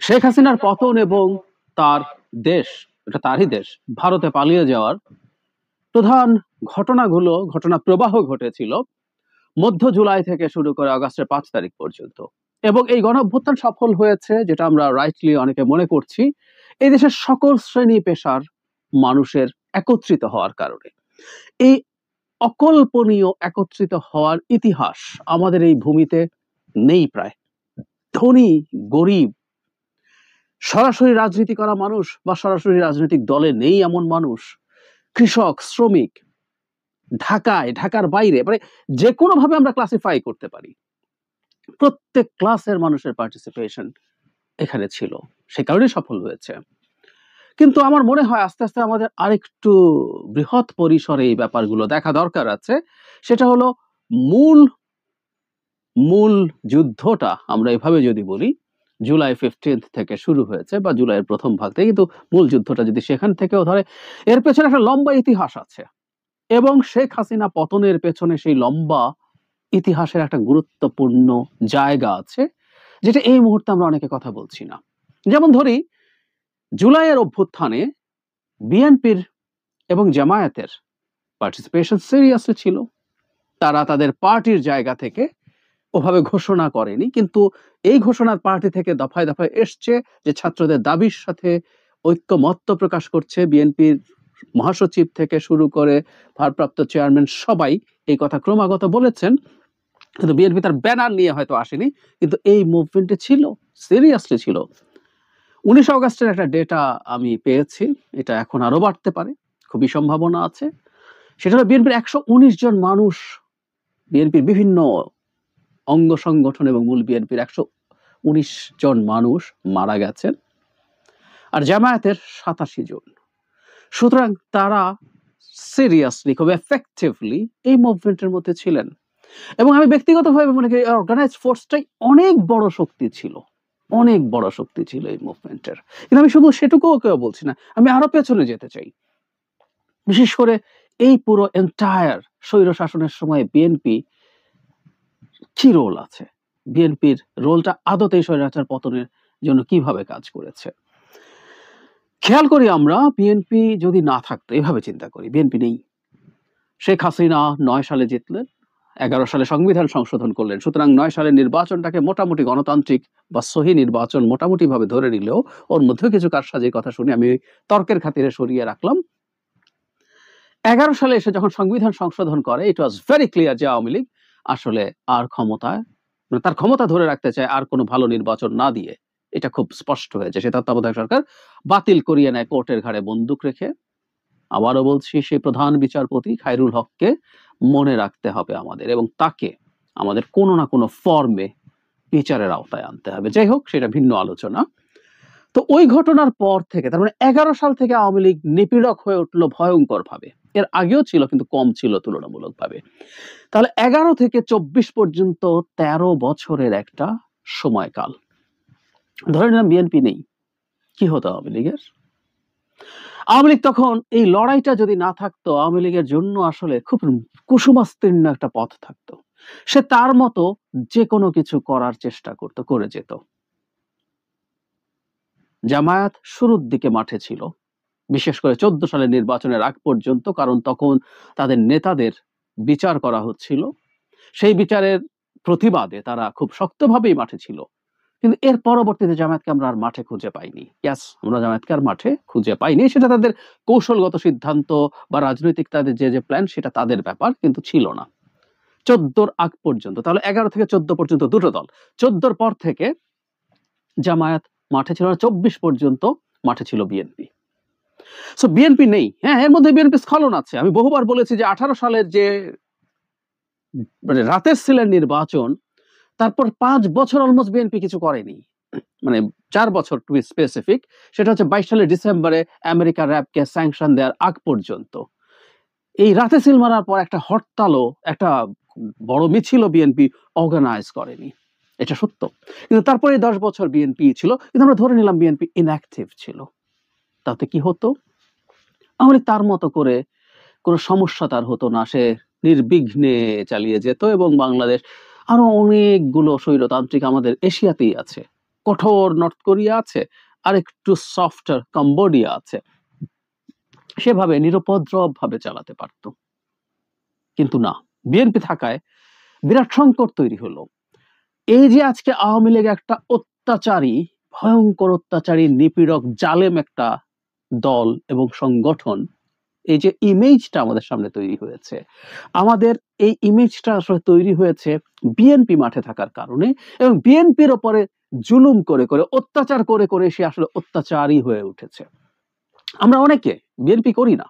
শেখ হাসিনার পতন এবং তার দেশ, এটা তারই দেশ, ভারতে পালিয়ে যাওয়ার প্রধান ঘটনা প্রবাহ ঘটেছিল মধ্য জুলাই থেকে শুরু করে আগস্টের 5 তারিখ পর্যন্ত। এবং এই গণঅভ্যুত্থান সফল হয়েছে, যেটা আমরা রাইটলি অনেকে মনে করছি, এই দেশের সকল শ্রেণী পেশার মানুষের একত্রিত হওয়ার কারণে। এই অকল্পনীয় একত্রিত হওয়ার ইতিহাস আমাদের এই ভূমিতে নেই প্রায়। ধনী গরিব, সরাসরি রাজনীতি করা মানুষ বা সরাসরি রাজনৈতিক দলে নেই এমন মানুষ, কৃষক, শ্রমিক, ঢাকার বাইরে, মানে যে কোনো ভাবে আমরা ক্লাসিফাই করতে পারি, প্রত্যেক ক্লাসের মানুষের পার্টিসিপেশন এখানে ছিল, সে কারণে সফল হয়েছে। কিন্তু আমার মনে হয় আস্তে আস্তে আমাদের আরেকটু বৃহৎ পরিসরে এই ব্যাপারগুলো দেখা দরকার আছে। সেটা হলো মূল মূল যুদ্ধটা আমরা এভাবে যদি বলি, জুলাই 15 থেকে শুরু হয়েছে বা জুলাইয়ের প্রথম ভাগ থেকে, কিন্তু মূল যুদ্ধটা যদি সেখান থেকেও ধরে, এর পেছনে একটা লম্বা ইতিহাস আছে এবং শেখ হাসিনা পতনের পেছনে সেই লম্বা ইতিহাসের একটা গুরুত্বপূর্ণ জায়গা আছে, যেটা এই মুহূর্তে আমরা অনেকে কথা বলছি না। যেমন ধরি, জুলাইয়ের অভ্যুত্থানে বিএনপির এবং জামায়াতের পার্টিসিপেশন সিরিয়াসলি ছিল। তারা তাদের পার্টির জায়গা থেকে ওভাবে ঘোষণা করেনি, কিন্তু এই ঘোষণার পার্টি থেকে দফায় দফায় এসছে যে ছাত্রদের দাবির সাথে ঐক্যমত্য প্রকাশ করছে। বিএনপির মহাসচিব থেকে শুরু করে ভারপ্রাপ্ত চেয়ারম্যান সবাই এই কথা ক্রমাগত বলেছেন, কিন্তু বিএনপি তার ব্যানার নিয়ে হয়তো আসেনি, কিন্তু এই মুভমেন্টে ছিল, সিরিয়াসলি ছিল। 19 আগস্টের একটা ডেটা আমি পেয়েছি, এটা এখন আরো বাড়তে পারে, খুবই সম্ভাবনা আছে। সেটা হলো বিএনপির 119 জন মানুষ, বিএনপির বিভিন্ন অঙ্গ সংগঠন এবং মূল বিএনপির 119 জন মানুষ মারা গেছেন, আর জামায়াতের 87 জন। সুতরাং তারা সিরিয়াসলি, খুব এফেক্টিভলি এই মুভমেন্টের মধ্যে ছিলেন। এবং আমি ব্যক্তিগতভাবে মনে করি অর্গানাইজ ফোর্সটাই অনেক বড় শক্তি ছিল, অনেক বড় শক্তি ছিল এই মুভমেন্টের। কিন্তু আমি শুধু সেটুকুও কেউ বলছি না, আমি আরো পেছনে যেতে চাই। বিশেষ করে এই পুরো এন্টায়ার স্বৈর শাসনের সময় বিএনপি কি রোল আছে, বিএনপির রোলটা আদতে স্বৈরাচার পতনের জন্য কিভাবে কাজ করেছে। খেয়াল করি আমরা, বিএনপি যদি না থাকতো, এভাবে চিন্তা করি, বিএনপি নেই, শেখ হাসিনা 9 সালে জিতলেন, 11 সালে সংবিধান সংশোধন করলেন, সুতরাং 9 সালের নির্বাচনটাকে মোটামুটি গণতান্ত্রিক বা সহি নির্বাচন মোটামুটি ভাবে ধরে নিলেও ওর মধ্যেও কিছু কারসাজির কথা শুনে আমি তর্কের খাতিরে সরিয়ে রাখলাম। 11 সালে এসে যখন সংবিধান সংশোধন করে, ইট ওয়াজ ভেরি ক্লিয়ার যে আওয়ামী লীগ আসলে আর ক্ষমতায়, মানে তার ক্ষমতা ধরে রাখতে চায় আর কোনো ভালো নির্বাচন না দিয়ে, এটা খুব স্পষ্ট হয়েছে। সে তত্ত্বাবধায়ক সরকার বাতিল করিয়ে নেয় কোর্টের ঘাড়ে বন্দুক রেখে। আবারও বলছি, সেই প্রধান বিচারপতি খায়রুল হককে মনে রাখতে হবে আমাদের, এবং তাকে আমাদের কোনো না কোনো ফর্মে বিচারের আওতায় আনতে হবে। যাই হোক, সেটা ভিন্ন আলোচনা। তো ওই ঘটনার পর থেকে, তার মানে 11 সাল থেকে আওয়ামী লীগ নিপীড়ক হয়ে উঠলো ভয়ঙ্কর ভাবে। এর আগেও ছিল, কিন্তু কম ছিল তুলনামূলক ভাবে। তাহলে 11 থেকে 24 পর্যন্ত 13 বছরের একটা সময়কাল। ধরে নিলাম বিএনপি নেই, কি হতো আওয়ামী লীগের? আওয়ামী লীগ তখন, এই লড়াইটা যদি না থাকতো, আওয়ামী লীগের জন্য আসলে খুব কুসুমাস্তীর্ণ একটা পথ থাকতো। সে তার মতো যে কোনো কিছু করার চেষ্টা করতো, করে যেত। জামায়াত শুরুর দিকে মাঠে ছিল, বিশেষ করে 14 সালের নির্বাচনের আগ পর্যন্ত, কারণ তখন তাদের নেতাদের বিচার করা হচ্ছিল। সেই বিচারের প্রতিবাদে তারা খুব শক্তভাবেই মাঠে ছিল। কিন্তু এর পরবর্তীতে জামায়াতকে আমরা আর মাঠে খুঁজে পাইনি। ইয়াস, আমরা জামায়াতকে আর মাঠে খুঁজে পাইনি। সেটা তাদের কৌশলগত সিদ্ধান্ত বা রাজনৈতিক তাদের যে প্ল্যান, সেটা তাদের ব্যাপার, কিন্তু ছিল না 14 আগ পর্যন্ত। তাহলে 11 থেকে 14 পর্যন্ত দুটো দল, 14 পর থেকে জামায়াত মাঠে ছিল না, 24 পর্যন্ত মাঠে ছিল বিএনপি। সো বিএনপি নেই, হ্যাঁ, এর মধ্যে বিএনপি স্খলন আছে। আমি বহুবার বলেছি যে 18 সালের যে মানে রাতের সিলের নির্বাচন, তারপর 5 বছর অলমোস্ট বিএনপি কিছু করেনি, মানে 4 বছর টু বি স্পেসিফিক। সেটা হচ্ছে 22 সালের ডিসেম্বরে আমেরিকা র‍্যাবকে স্যাংশন দেওয়ার আগ পর্যন্ত। এই রাতে সিল মারার পর একটা হরতালও, একটা বড় মিছিলও বিএনপি অর্গানাইজ করেনি, এটা সত্য। কিন্তু তারপরে 10 বছর বিএনপি ছিল, কিন্তু আমরা ধরে নিলাম বিএনপি ইনঅ্যাক্টিভ ছিল। তাতে কি হতো? আওয়ামী লীগ তার মতো করে কোনো সমস্যা তার হতো না, সে নির্বিঘ্নে চালিয়ে যেত। এবং বাংলাদেশ আরো অনেকগুলো স্বৈরতান্ত্রিক আমাদের এশিয়াতেই আছে, কঠোর নর্থ কোরিয়া আছে, আর একটু সফটার কম্বোডিয়া আছে, সেভাবে নিরুপদ্রব ভাবে চালাতে পারত। কিন্তু না, বিএনপি থাকায় বিরাট সংকট তৈরি হলো। এই যে আজকে আওয়ামী লীগ একটা অত্যাচারী, ভয়ঙ্কর অত্যাচারী, নিপীড়ক, জালেম একটা দল এবং সংগঠন, এই যে ইমেজটা আমাদের সামনে তৈরি হয়েছে, আমাদের এই ইমেজটা আসলে তৈরি হয়েছে বিএনপি মাঠে থাকার কারণে, এবং বিএনপির ওপরে জুলুম করে করে, অত্যাচার করে করে সে আসলে অত্যাচারী হয়ে উঠেছে। আমরা অনেকে বিএনপি করি না,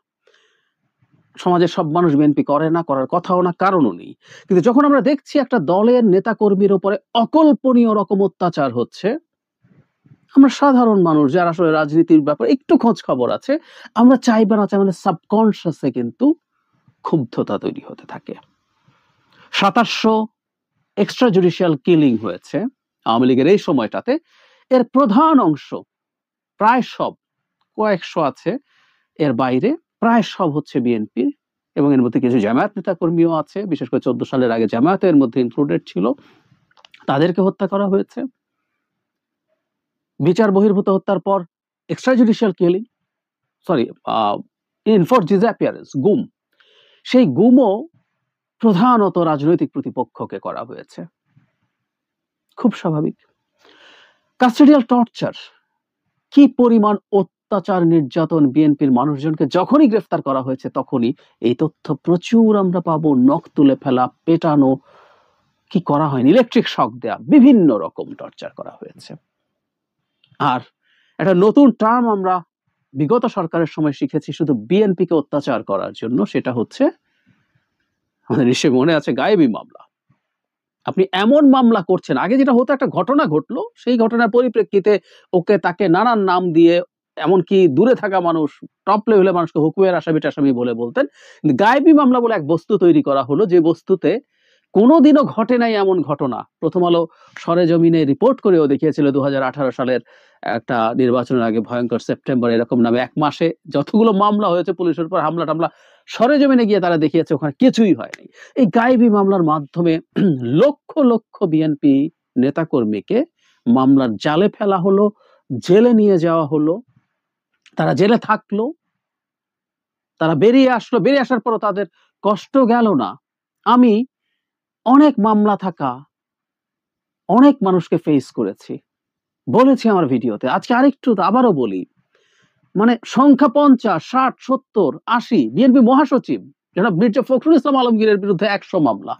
সমাজের সব মানুষ বিএনপি করে না, করার কথাও না, কারণও নেই। কিন্তু যখন আমরা দেখছি একটা দলের নেতা কর্মীর উপরে অকল্পনীয় রকম অত্যাচার হচ্ছে, আমরা সাধারণ মানুষ যারা আসলে রাজনীতির ব্যাপারে একটু খোঁজ খবর আছে, আমরা চাইবে না চাই, আমাদের সাবকনশিয়াসে কিন্তু ক্ষুব্ধতা তৈরি হতে থাকে। 2700 এক্সট্রা জুডিশিয়াল কিলিং হয়েছে আওয়ামী লীগের এই সময়টাতে। এর প্রধান অংশ, প্রায় সব, কয়েকশো আছে এর বাইরে, প্রায় সব হচ্ছে বিএনপির, এবং এর মধ্যে কিছু জামায়াত নেতা কর্মীও আছে, বিশেষ করে 14 সালের আগে জামায়াতের মধ্যে ইনক্লুডেড ছিল, তাদেরকে হত্যা করা হয়েছে। বিচার বহির্ভূত হত্যার পর extra judicial killing, sorry, enforced disappearance, গুম, সেই গুমও প্রধানত রাজনৈতিক প্রতিপক্ষকে করা হয়েছে। খুব স্বাভাবিক। কাস্টোডিয়াল টর্চার, কি পরিমাণ অত্যাচার, নির্যাতন বিএনপির মানুষজনকে যখনই গ্রেফতার করা হয়েছে তখনই এই তথ্য প্রচুর আমরা পাবো। নখ তুলে ফেলা, পেটানো, কি করা হয়নি, ইলেকট্রিক শক দেয়া, বিভিন্ন রকম টর্চার করা হয়েছে। আর একটা নতুন টার্ম আমরা বিগত সরকারের সময় শিখেছি শুধু বিএনপিকে অত্যাচার করার জন্য, সেটা হচ্ছে, আমাদের নিশ্চয়ই মনে আছে, গায়েবী মামলা। আপনি এমন মামলা করছেন, আগে যেটা হতো একটা ঘটনা ঘটলো, সেই ঘটনার পরিপ্রেক্ষিতে ওকে তাকে নানান নাম দিয়ে, এমনকি দূরে থাকা মানুষ, টপ লেভেলে মানুষকে হুকুমের আসামি টাসামি বলে বলতেন। কিন্তু গায়েবী মামলা বলে এক বস্তু তৈরি করা হলো, যে বস্তুতে কোনোদিনও ঘটে নাই এমন ঘটনা। প্রথম আলো সরেজমিনে রিপোর্ট করেও দেখিয়েছিল 2018 সালের একটা নির্বাচনের আগে ভয়ঙ্কর সেপ্টেম্বর এরকম নামে এক মাসে যতগুলো মামলা হয়েছে পুলিশের উপর হামলা টামলা, সরেজমিনে গিয়ে তারা দেখিয়েছে ওখানে কিছুই হয়নি। এই গায়েবী মামলার মাধ্যমে লক্ষ লক্ষ বিএনপি নেতাকর্মীকে মামলার জালে ফেলা হলো, জেলে নিয়ে যাওয়া হলো, তারা জেলে থাকলো, তারা বেরিয়ে আসলো, বেরিয়ে আসার পরও তাদের কষ্ট গেল না। আমি অনেক মামলা থাকা অনেক মানুষকে ফেস করেছি, বলেছি আমার ভিডিওতে, আজকে আরেকটু আবারও বলি, মানে সংখ্যা 50, 60, 70, 80, বিএনপি মহাসচিব যারা মির্জা ফখরুল ইসলাম আলমগীরের বিরুদ্ধে 100 মামলা,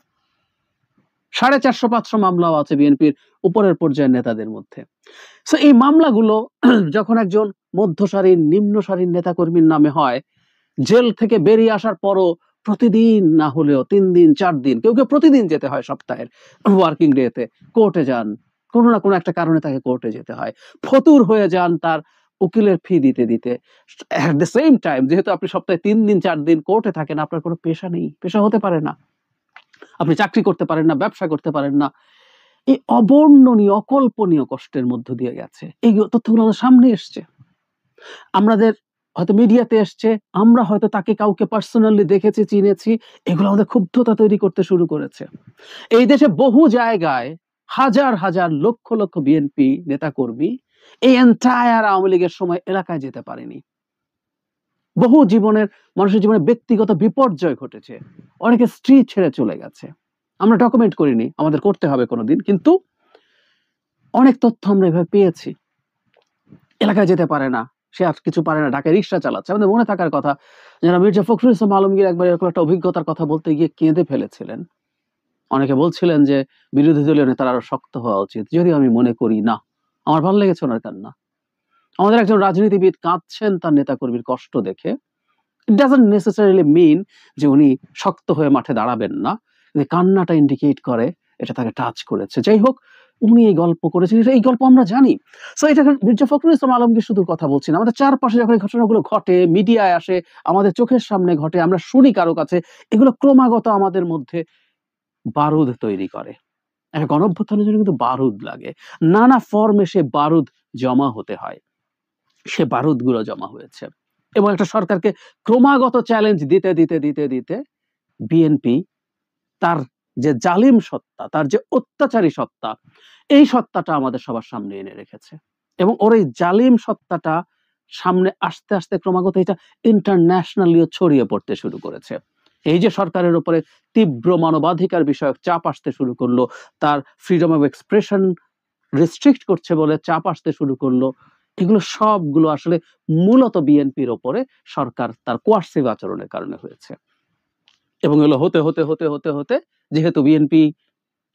450-500 মামলাও আছে বিএনপির উপরের পর্যায়ের নেতাদের মধ্যে। সো এই মামলাগুলো যখন একজন মধ্য সারির, নিম্ন সারির নেতাকর্মীর নামে হয়, জেল থেকে বেরিয়ে আসার পরও প্রতিদিন না হলেও 3 দিন 4 দিন, কেউ কেউ প্রতিদিন যেতে হয়, সপ্তাহের ওয়ার্কিং ডেতে কোর্টে যান, কোনো না কোনো একটা কারণে তাকে কোর্টে যেতে হয়, ফতুর হয়ে যান তার উকিলের ফি দিতে দিতে। এট দ্য সেম টাইম, যেহেতু আপনি সপ্তাহে 3 দিন 4 দিন কোর্টে থাকেন, আপনার কোনো পেশা নেই, পেশা হতে পারে না, আপনি চাকরি করতে পারেন না, ব্যবসা করতে পারেন না। এই অবর্ণনীয়, অকল্পনীয় কষ্টের মধ্য দিয়ে গেছে, এই তথ্যগুলো আমাদের সামনে এসছে, আমাদের হয়তো মিডিয়াতে এসছে, আমরা হয়তো তাকে কাউকে পার্সোনালি দেখেছি, চিনেছি, এগুলো আমাদের ক্ষুব্ধতা তৈরি করতে শুরু করেছে। এই দেশে বহু জায়গায় হাজার হাজার, লক্ষ লক্ষ বিএনপি নেতাকর্মী এই এন্টায়ার আওয়ামী লীগের সময় এলাকায় যেতে পারেনি। বহু জীবনের, মানুষের জীবনে ব্যক্তিগত বিপর্যয় ঘটেছে, অনেকে স্ত্রী ছেড়ে চলে গেছে। আমরা ডকুমেন্ট করিনি, আমাদের করতে হবে কোনোদিন, কিন্তু অনেক তথ্য আমরা এভাবে পেয়েছি। এলাকায় যেতে পারে না, সে আর কিছু পারে না, ঢাকায় রিক্সা চালাচ্ছে। আমাদের মনে থাকার কথা, যারা মির্জা ফখরুল ইসলাম আলমগীর একবার এরকম একটা অভিজ্ঞতার কথা বলতে গিয়ে কেঁদে ফেলেছিলেন। অনেকে বলছিলেন যে বিরোধী দলীয় নেতারা আরো শক্ত হওয়া উচিত, যদিও আমি মনে করি না। আমার ভালো লেগেছে ওনার কান্না। আমাদের একজন রাজনীতিবিদ কাঁদছেন তার নেতাকর্মীর কষ্ট দেখে, ইট ডাজন্ট নেসেসারিলি মিন যে উনি শক্ত হয়ে মাঠে দাঁড়াবেন না, কান্নাটা ইন্ডিকেট করে এটা তাকে টাচ করেছে। যাই হোক, উনি এই গল্প করেছেন, এই গল্প আমরা জানি। সো এটা মির্জা ফখরুল ইসলাম আলমগীর শুধু কথা বলছি না, আমাদের চারপাশে যখন এই ঘটনাগুলো ঘটে, মিডিয়ায় আসে, আমাদের চোখের সামনে ঘটে, আমরা শুনি কারো কাছে, এগুলো ক্রমাগত আমাদের মধ্যে বারুদ তৈরি করে। একটা গণঅভ্যুত্থানের জন্য কিন্তু বারুদ লাগে, নানা ফর্মে সে বারুদ জমা হতে হয়, সে বারুদ গুলো জমা হয়েছে। এবং একটা সরকারকে ক্রমাগত চ্যালেঞ্জ দিতে দিতে দিতে দিতে বিএনপি তার যে জালিম সত্তা, তার যে অত্যাচারী সত্তা, এই সত্তাটা আমাদের সবার সামনে এনে রেখেছে এবং ওর এই জালিম সত্তাটা সামনে আস্তে আস্তে ক্রমাগত এটা ইন্টারন্যাশনালিও ছড়িয়ে পড়তে শুরু করেছে। এই যে সরকারের উপরে তীব্র মানবাধিকার বিষয়ক চাপ আসতে শুরু করলো, তার ফ্রিডম অফ এক্সপ্রেশন রেস্ট্রিক্ট করছে বলে চাপ আসতে শুরু করলো, এগুলো সবগুলো আসলে মূলত বিএনপির ওপরে সরকার তার কোয়ার্সিভ আচরণের কারণে হয়েছে। এবং এগুলো হতে হতে হতে হতে হতে যেহেতু বিএনপি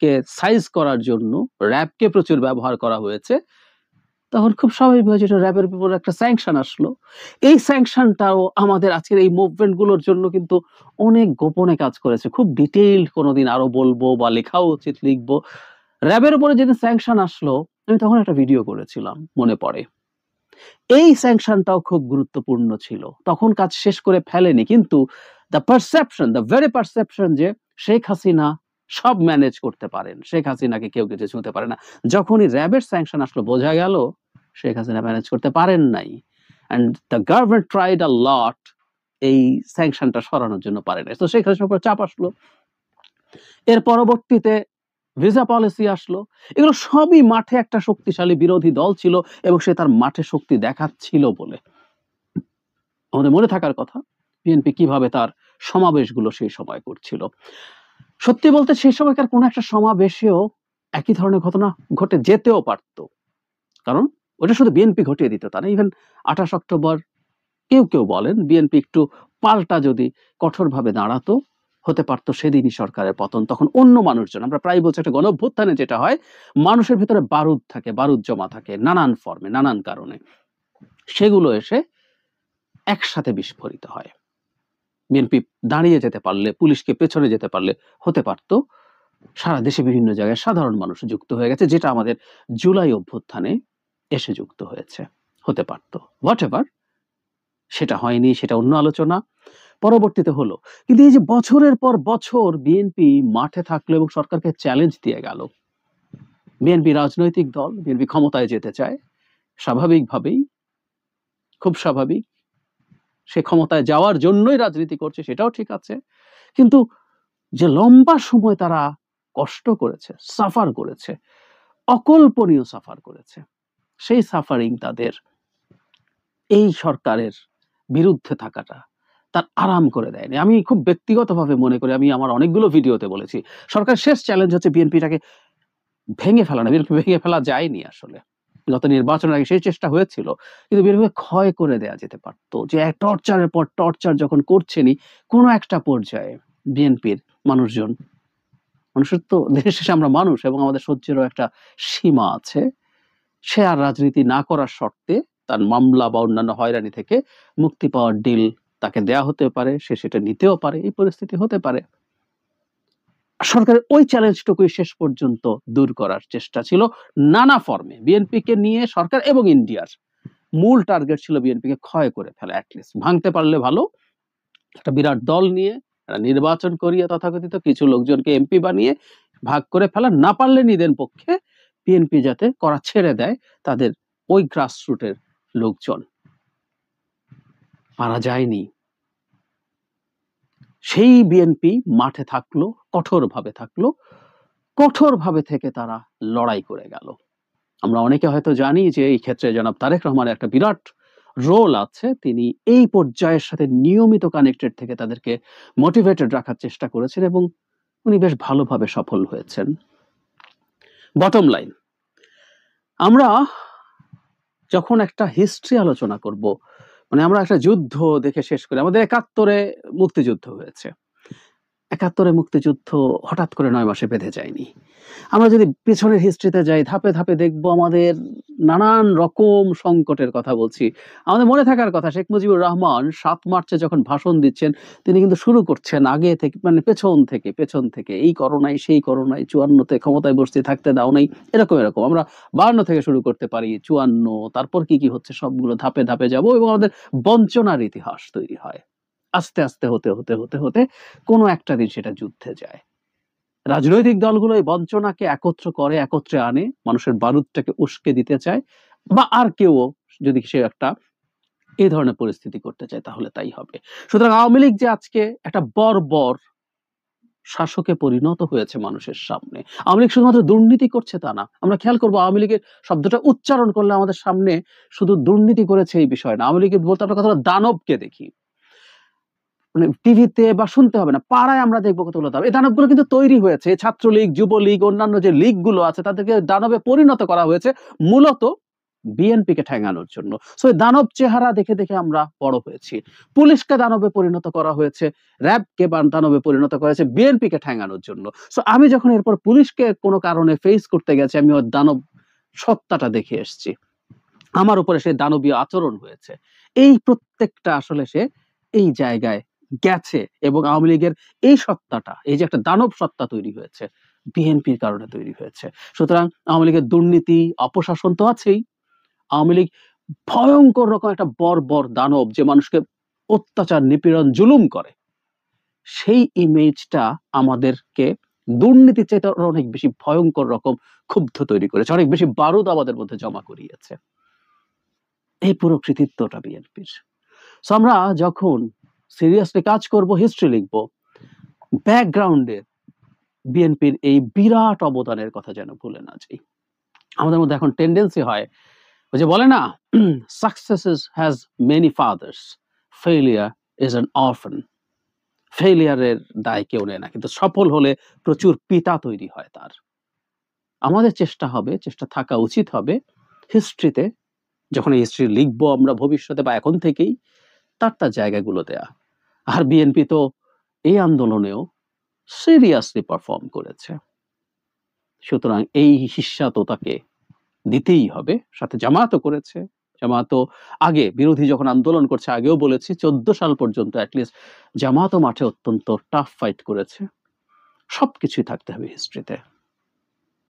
কে সাইজ করার জন্য র্যাবকে প্রচুর ব্যবহার করা হয়েছে, তখন খুব স্বাভাবিকভাবে যেটা র্যাবের উপর একটা স্যাংশন আসলো। এই স্যাংশনটাও আমাদের আজকের এই মুভমেন্ট গুলোর জন্য কিন্তু অনেক গোপনে কাজ করেছে। খুব ডিটেইলড কোনোদিন আরো বলবো বা লেখাও উচিত, লিখবো। র্যাবের উপরে যেদিন স্যাংশন আসলো, আমি তখন একটা ভিডিও করেছিলাম, মনে পড়ে। এই স্যাংশনটাও খুব গুরুত্বপূর্ণ ছিল। তখন কাজ শেষ করে ফেলেনি, কিন্তু দ্য ভেরি পারসেপশন যে শেখ হাসিনা সব ম্যানেজ করতে পারেন, শেখ হাসিনাকে কেউ কিছু ছুঁতে পারে না, যখনই র্যাবের স্যাংশন আসলো বোঝা গেল শেখ হাসিনা ম্যানেজ করতে পারেন নাই। And the government tried a lot এই স্যাংশনটা সরানোর জন্য পারে নাই। তো শেখ হাসিনার উপর চাপ আসলো। এর পরবর্তীতে ভিসা পলিসি আসলো। এগুলো সবই মাঠে একটা শক্তিশালী বিরোধী দল ছিল এবং সে তার মাঠে শক্তি দেখাচ্ছিল বলে আমাদের মনে থাকার কথা বিএনপি কিভাবে তার সমাবেশগুলো সেই সময় করছিল। সত্যি বলতে সেই সময়কার কোন একটা সমাবেশেও একই ধরনের ঘটনা ঘটে যেতেও পারত, কারণ ওটা শুধু বিএনপি ঘটিয়ে দিত তা না। ইভেন 28 অক্টোবর কেউ কেউ বলেন বিএনপি একটু পাল্টা যদি কঠোরভাবে দাঁড়াতো, হতে পারতো সেদিনই সরকারের পতন। তখন অন্য মানুষজন, আমরা প্রায় বলছি একটা গণঅভ্যুত্থানে যেটা হয়, মানুষের ভিতরে বারুদ থাকে, বারুদ জমা থাকে নানান ফর্মে, নানান কারণে, সেগুলো এসে একসাথে বিস্ফোরিত হয়। বিএনপি দাঁড়িয়ে যেতে পারলে, পুলিশকে পেছনে যেতে পারলে হতে পারতো সারা দেশে বিভিন্ন জায়গায় সাধারণ মানুষ যুক্ত হয়ে গেছে, যেটা আমাদের জুলাই অভ্যুত্থানে এসে যুক্ত হয়েছে, হতে পারতো। হোয়াট এভার, সেটা হয়নি, সেটা অন্য আলোচনা, পরবর্তীতে হলো। কিন্তু এই যে বছরের পর বছর বিএনপি মাঠে থাকলো এবং সরকারকে চ্যালেঞ্জ দিয়ে গেল। বিএনপি রাজনৈতিক দল, বিএনপি ক্ষমতায় যেতে চায়, স্বাভাবিকভাবেই, খুব স্বাভাবিক, সে ক্ষমতায় যাওয়ার জন্যই রাজনীতি করছে, সেটাও ঠিক আছে। কিন্তু যে লম্বা সময় তারা কষ্ট করেছে, সাফার করেছে, অকল্পনীয় সাফার করেছে, সেই সাফারিং তাদের এই সরকারের বিরুদ্ধে থাকাটা তার আরাম করে দেয়নি। আমি খুব ব্যক্তিগতভাবে মনে করি, আমি আমার অনেকগুলো ভিডিওতে বলেছি, সরকার শেষ চ্যালেঞ্জ হচ্ছে বিএনপিটাকে ভেঙে ফেলা না। বিএনপি ভেঙে ফেলা যায়নি আসলে, গত নির্বাচনের আগে সেই চেষ্টা হয়েছিল, কিন্তু বিএনপি ক্ষয় করে দেয়া যেতে পারতো। যে টর্চারের পর টর্চার যখন করছেনই, কোনো একটা পর্যায়ে বিএনপির মানুষজন, মানুষের তো দেশের শেষে আমরা মানুষ এবং আমাদের সহ্যেরও একটা সীমা আছে, সে আর রাজনীতি না করার শর্তে তার মামলা বা অন্যান্য হয়রানি থেকে মুক্তি পাওয়ার ডিল তাকে দেয়া হতে পারে, সে সেটা নিতেও পারে, এই পরিস্থিতি হতে পারে। সরকারের ওই চ্যালেঞ্জটুকুই শেষ পর্যন্ত দূর করার চেষ্টা ছিল নানা ফর্মে। বিএনপিকে নিয়ে সরকার এবং ইন্ডিয়ার মূল টার্গেট ছিল বিএনপিকে ক্ষয় করে ফেলা, অ্যাটলিস্ট ভাঙতে পারলে ভালো, একটা বিরাট দল নিয়ে নির্বাচন করিয়ে তথাকথিত কিছু লোকজনকে এমপি বানিয়ে ভাগ করে ফেলা, না পারলে নিদেন পক্ষে বিএনপি যাতে করা ছেড়ে দেয় তাদের ওই গ্রাসরুটের লোকজন। পারা যায়নি। সেই বিএনপি মাঠে থাকলো, কঠোরভাবে থাকলো, কঠোরভাবে থেকে তারা লড়াই করে গেল। আমরা অনেকে হয়তো জানি যে এই ক্ষেত্রে জনাব তারেক রহমানের একটা বিরাট রোল আছে। তিনি এই পর্যায়ের সাথে নিয়মিত কানেক্টেড থেকে তাদেরকে মোটিভেটেড রাখার চেষ্টা করেছেন এবং উনি বেশ ভালোভাবে সফল হয়েছেন। বটম লাইন, আমরা যখন একটা হিস্ট্রি আলোচনা করব, মানে আমরা একটা যুদ্ধ দেখে শেষ করি, আমাদের ৭১-এ মুক্তিযুদ্ধ হয়েছে। ৭১-এ মুক্তিযুদ্ধ হঠাৎ করে ৯ মাসে বেঁধে যায়নি। আমরা যদি পেছনের হিস্ট্রিতে যাই, ধাপে ধাপে দেখবো আমাদের নানান রকম সংকটের কথা বলছি। আমাদের মনে থাকার কথা, শেখ মুজিবুর রহমান ৭ মার্চে যখন ভাষণ দিচ্ছেন, তিনি কিন্তু শুরু করছেন আগে থেকে, মানে পেছন থেকে এই করো নাই, সেই করো নাই, ৫৪-তে ক্ষমতায় বসতে থাকতে দাও নাই, এরকম। আমরা ৫২ থেকে শুরু করতে পারি, ৫৪, তারপর কি হচ্ছে সবগুলো ধাপে ধাপে যাব এবং আমাদের বঞ্চনার ইতিহাস তৈরি হয়। আস্তে আস্তে হতে কোনো একটা দিন সেটা যুদ্ধে যায়। রাজনৈতিক দলগুলো এই বঞ্চনাকে একত্র করে, একত্রে আনে, মানুষের বারুদটাকে উস্কে দিতে চায়, বা আর কেউ যদি সে একটা এই ধরনের পরিস্থিতি করতে চায় তাহলে তাই হবে। সুতরাং আওয়ামী লীগ যে আজকে একটা বর্বর শাসকে পরিণত হয়েছে মানুষের সামনে। আওয়ামী লীগ শুধুমাত্র দুর্নীতি করছে তা না। আমরা খেয়াল করবো আওয়ামী লীগের শব্দটা উচ্চারণ করলে আমাদের সামনে শুধু দুর্নীতি করেছে এই বিষয় না। আওয়ামী লীগের বলতে আমরা কতটা দানবকে দেখি। মানে টিভিতে বা শুনতে হবে না, পাড়ায় আমরা দেখবো কতগুলো দানব। এই দানবগুলো কিন্তু তৈরি হয়েছে। ছাত্রলীগ, যুবলীগ, অন্যান্য যে লীগগুলো আছে তাদেরকে দানবে পরিণত করা হয়েছে মূলত বিএনপিকে ঠেঙানোর জন্য। সো এই দানব চেহারা দেখে দেখে আমরা বড় হয়েছি। পুলিশকে দানবে পরিণত করা হয়েছে, র‍্যাবকে দানবে পরিণত করা হয়েছে বিএনপিকে ঠেঙানোর জন্য। সো আমি যখন এরপর পুলিশকে কোনো কারণে ফেস করতে গেছি, আমি ওর দানব সত্তাটা দেখে এসেছি। আমার উপরে সে দানবীয় আচরণ হয়েছে। এই প্রত্যেকটা আসলে সে এই জায়গায় গেছে এবং আওয়ামী লীগের এই সত্তাটা, এই যে একটা দানব সত্তা তৈরি হয়েছে, বিএনপির কারণে তৈরি হয়েছে। সুতরাং আওয়ামী লীগের দুর্নীতি, অপশাসন তো আছেই। আওয়ামী লীগ ভয়ঙ্কর রকম একটা বর্বর দানব যে মানুষকে অত্যাচার, নিপীড়ন, জুলুম করে। সেই ইমেজটা আমাদেরকে দুর্নীতির চাইতে আরো অনেক বেশি ভয়ঙ্কর রকম ক্ষুব্ধ তৈরি করেছে, অনেক বেশি বারুদ আমাদের মধ্যে জমা করিয়েছে। এই পুরো কৃতিত্বটা বিএনপির। সো আমরা যখন সিরিয়াসলি কাজ করব, হিস্ট্রি লিখব, ব্যাকগ্রাউন্ডে বিএনপির এই বিরাট অবদানের কথা যেন ভুলে না যাই। আমাদের মধ্যে এখন টেন্ডেন্সি হয়, ওই যে বলে না, success has many fathers, failure is an orphan. ফেইলিয়ারের দায় কেউ নেয় না, কিন্তু সফল হলে প্রচুর পিতা তৈরি হয় তার। আমাদের চেষ্টা হবে, চেষ্টা থাকা উচিত হবে হিস্ট্রিতে, যখন এই হিস্ট্রি লিখবো আমরা ভবিষ্যতে বা এখন থেকেই, তার জায়গাগুলো দেয়া। আর বিএনপি তো এই আন্দোলনেও সিরিয়াসলি পারফর্ম করেছে। সুতরাং এই হিস্সা তো তাকে দিতেই হবে। সাথে জামায়াতও করেছে। জামায়াতও আগে বিরোধী যখন আন্দোলন করছে, আগেও বলেছি 14 সাল পর্যন্ত অ্যাটলিস্ট জামায়াতও মাঠে অত্যন্ত টাফ ফাইট করেছে। সবকিছুই থাকতে হবে হিস্ট্রিতে।